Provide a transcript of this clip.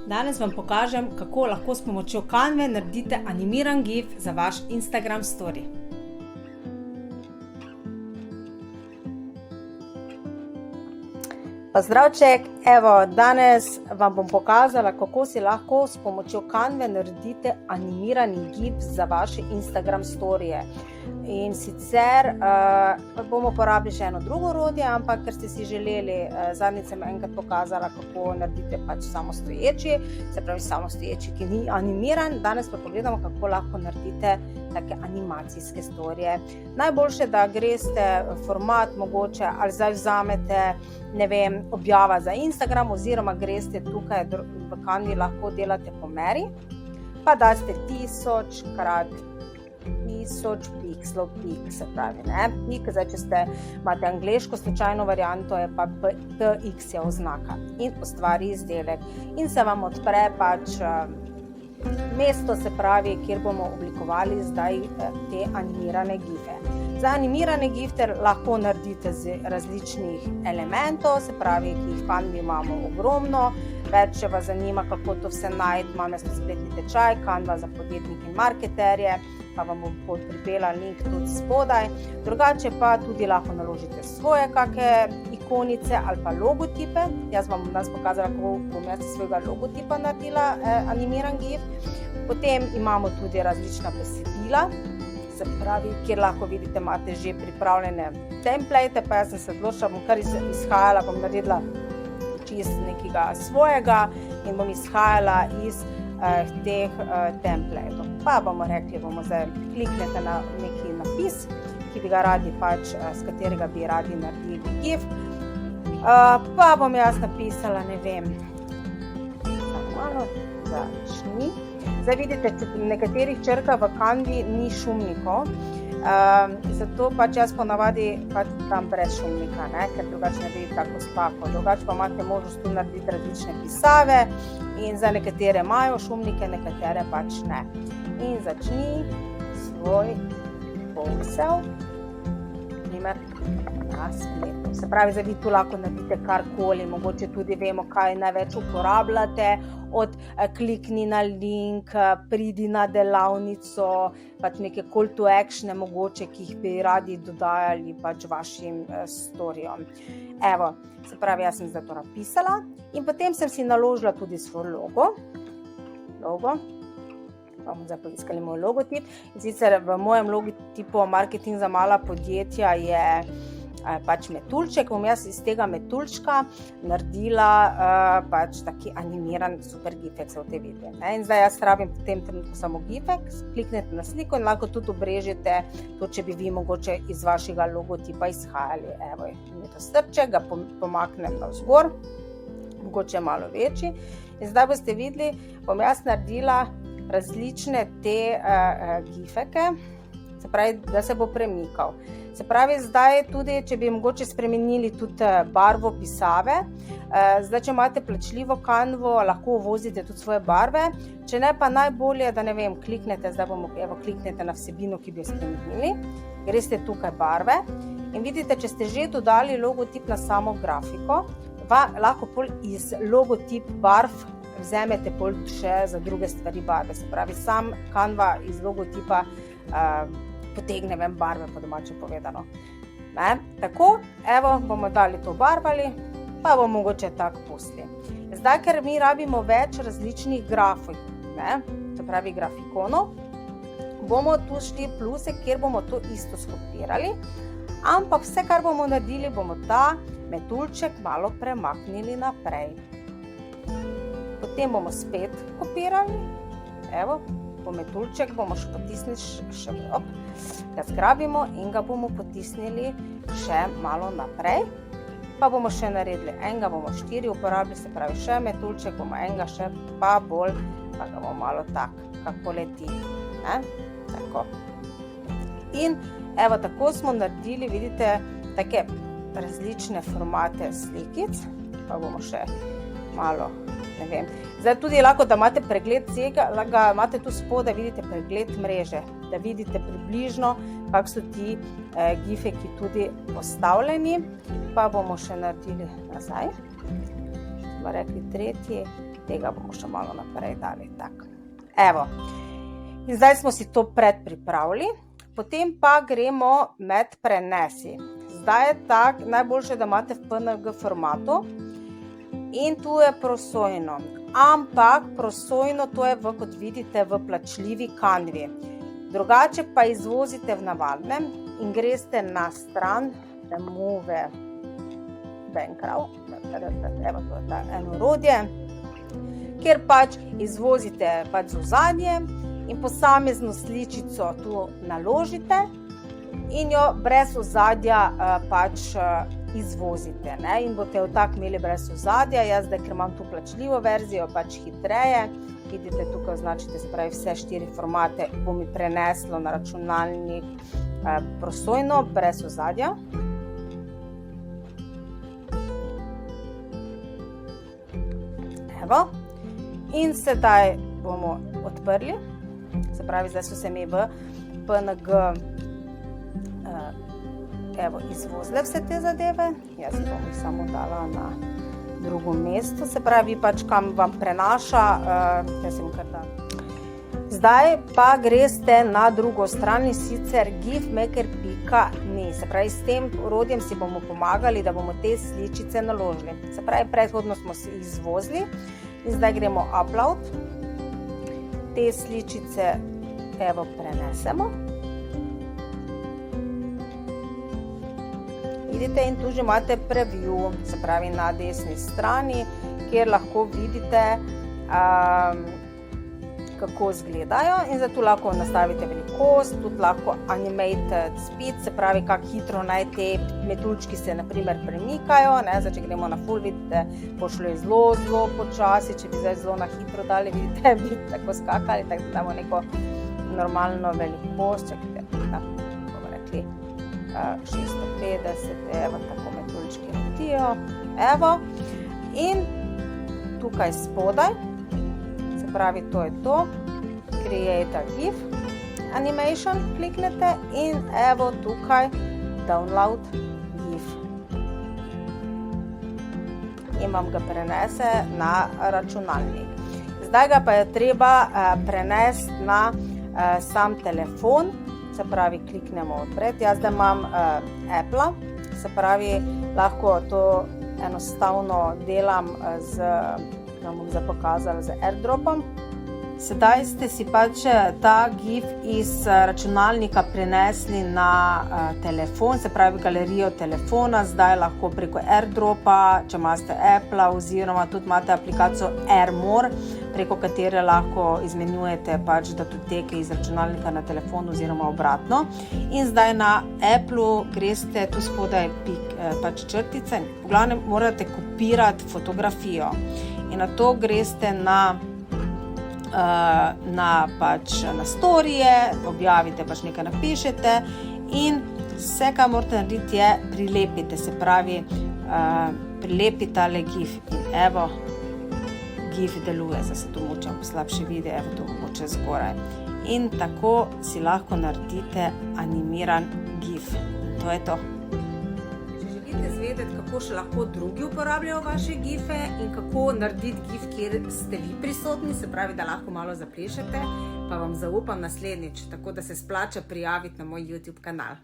Danes vam pokažem, kako lahko s pomočjo Canve naredite animiran gif za vaš Instagram story. Pozdravček, evo, danes vam bom pokazala, kako si lahko s pomočjo Canve naredite animirani gif za vaše Instagram storije. In sicer bomo uporabili še eno drugo orodje, ampak ker ste si želeli, zadnjič sem enkrat pokazala, kako naredite pač samostoječi, se pravi samostoječi, ki ni animiran. Danes pa pogledamo, kako lahko naredite take animacijske storije. Najboljše, da greste format mogoče, ali zdaj vzamete, ne vem, objava za Instagram, oziroma greste tukaj v Canvi, lahko delate po meri, pa daste 1000 krat 1000 pikslov, se pravi, ne, pik, zdaj, če imate angleško slučajno varianto, je pa px je oznaka in ustvari izdelek in se vam odpre pač mesto, se pravi, kjer bomo oblikovali zdaj te animirane gife. Za animirane gifte lahko naredite z različnih elementov, se pravi, ki jih v Canvi imamo ogromno. Več, če vas zanima, kako to vse najti, imam jaz spletni tečaj Canva za podjetnike in marketerje, pa vam bom pripela link tudi spodaj. Drugače pa tudi lahko naložite svoje kakšne ikonice ali pa logotipe. Jaz vam danes pokazala, kako bom jaz svojega logotipa naredila animiran gif. Potem imamo tudi različna besedila, se pravi, kjer lahko vidite, imate že pripravljene template, pa jaz sem se odločila, bom kar izhajala, bom naredila čist nekega svojega in bom izhajala iz teh templateov. Pa bomo rekli, zdaj kliknete na neki napis, ki bi ga radi pač, z katerega bi radi naredili gif. Pa bom jaz napisala, ne vem, malo začni. Zdaj vidite, v nekaterih črkah v Canvi ni šumnikov, zato pač jaz ponavadi pač tam brez šumnika, ne, ker drugače ne bi tako spako. Drugače pa imate možnost tu narediti različne pisave in za nekatere imajo šumnike, nekatere pač ne. In začni svoj posel, primer na spletu. Se pravi, zdaj vi tu lahko naredite karkoli, mogoče tudi vemo, kaj največ uporabljate, od klikni na link, pridi na delavnico, pač neke call to actione mogoče, ki jih bi radi dodajali pač vašim storijom. Evo, se pravi, jaz sem zdaj to napisala in potem sem si naložila tudi svoj logo. Bomo zdaj poiskali moj logotip. In sicer v mojem logotipu marketing za mala podjetja je pač metuljček. Bom jaz iz tega metuljčka naredila pač taki animiran super gifek, se boste videli. In zdaj jaz rabim v tem trenutku samo gifek, kliknete na sliko in lahko tudi obrežete to, če bi vi mogoče iz vašega logotipa izhajali. Evo je to srček, ga pomaknem navzgor, mogoče malo večji. In zdaj boste videli, bom jaz naredila različne te gifeke, se pravi, da se bo premikal. Se pravi, zdaj tudi, če bi mogoče spremenili tudi barvo pisave, zdaj, če imate plačljivo Canvo, lahko uvozite tudi svoje barve, če ne pa najbolje, da ne vem, kliknete, zdaj kliknete na vsebino, ki bi jo spremenili, greste tukaj barve in vidite, če ste že dodali logotip na samo grafiko, lahko pol iz logotip barv vzemete pol še za druge stvari barve, se pravi, sam Canva iz logotipa potegne ven barve, po domače povedano. Tako, evo, bomo dali to barvali, pa bomo mogoče tako pustili. Zdaj, ker mi rabimo več različnih grafik, se pravi grafikonov, bomo tu šli pluse, kjer bomo to isto skopirali, ampak vse, kar bomo naredili, bomo ta metuljček malo premaknili naprej. Potem bomo spet kopirali, evo, po metuljček bomo še potisnili, ga zgrabimo in ga bomo potisnili še malo naprej, pa bomo še naredili enega, bomo 4 uporabili, se pravi še metuljček, bomo enega še pa bolj, pa ga bomo malo tako, kako leti, tako. In evo, tako smo naredili, vidite, take različne formate slikic, pa bomo še malo, ne vem. Zdaj tudi lahko, da imate pregled vsega, imate tu spodaj, vidite pregled mreže, da vidite približno, kak so ti gifeki tudi postavljeni, pa bomo še naredili nazaj. Smo rekli tretji, tega bomo še malo naprej dali. Tak. Evo. In zdaj smo si to predpripravili, potem pa gremo med prenesi. Zdaj je tak, najboljše, da imate v PNG formatu in tu je prosojno. Ampak prosojno to je, kot vidite, v plačljivi Canvi. Drugače pa izvozite v navadnem in greste na stran Remove Background, evo to je ta eno orodje, kjer pač izvozite pač z ozadje in posamezno sličico tu naložite in jo brez ozadja pač izvozite, ne? In boste jo tako imeli brez ozadja. Jaz zdaj, ker imam tu plačljivo verzijo, pač hitreje. Vidite, tukaj označite, se pravi, vse 4 formate bo mi preneslo na računalnik prosojno, brez ozadja. Evo. In sedaj bomo odprli, se pravi, zdaj so se mi v PNG izvozile vse te zadeve. Jaz bom jih samo dala na drugo mesto, se pravi, pač kam vam prenaša, jaz sem kar dala. Zdaj pa greste na drugo stran, in sicer gifmaker.me, se pravi, s tem orodjem si bomo pomagali, da bomo te sličice naložili. Se pravi, predhodno smo si izvozili in zdaj gremo upload. Te sličice evo prenesemo. Vidite, in tu že imate preview, se pravi na desni strani, kjer lahko vidite, kako izgledajo. In zdaj tu lahko nastavite velikost, tudi lahko animated speed, se pravi, kako hitro naj te metuljčki se naprimer premikajo. Zdaj, če gremo na full, vidite, pošlo je zelo počasi, če bi zdaj zelo na hitro dali, vidite, bi tako skakali, tako da damo neko normalno velikost, čekajte, bomo rekli 650, evo, tako metuljčki letijo, evo, in tukaj spodaj, se pravi, to je to, Create a GIF Animation, kliknete in evo tukaj Download GIF. In vam ga prenese na računalnik. Zdaj ga pa je treba prenesti na sam telefon, se pravi, kliknemo odpreti. Jaz zdaj imam Apple, se pravi, lahko to enostavno delam vam bom zdaj pokazala, z AirDropom. Sedaj ste si pač ta GIF iz računalnika prenesli na telefon, se pravi galerijo telefona, zdaj lahko preko AirDropa, če imate Apple, oziroma tudi imate aplikacijo AirMore, preko katere lahko izmenjujete pač datoteke iz računalnika na telefon oziroma obratno. In zdaj na Apple greste tu spodaj pač črtice, v glavnem morate kopirati fotografijo in na to greste na storije, objavite, pač nekaj napišete in vse, kar morate narediti, je prilepite, se pravi, prilepi tale GIF in evo, GIF deluje, zdaj se tu moče poslabše vide, evo tu moče zgoraj. In tako si lahko naredite animiran GIF. To je to. Zvedeti, kako še lahko drugi uporabljajo vaše GIF-e in kako narediti GIF, kjer ste vi prisotni, se pravi, da lahko malo zaplešete, pa vam zaupam naslednjič, tako da se splača prijaviti na moj YouTube kanal.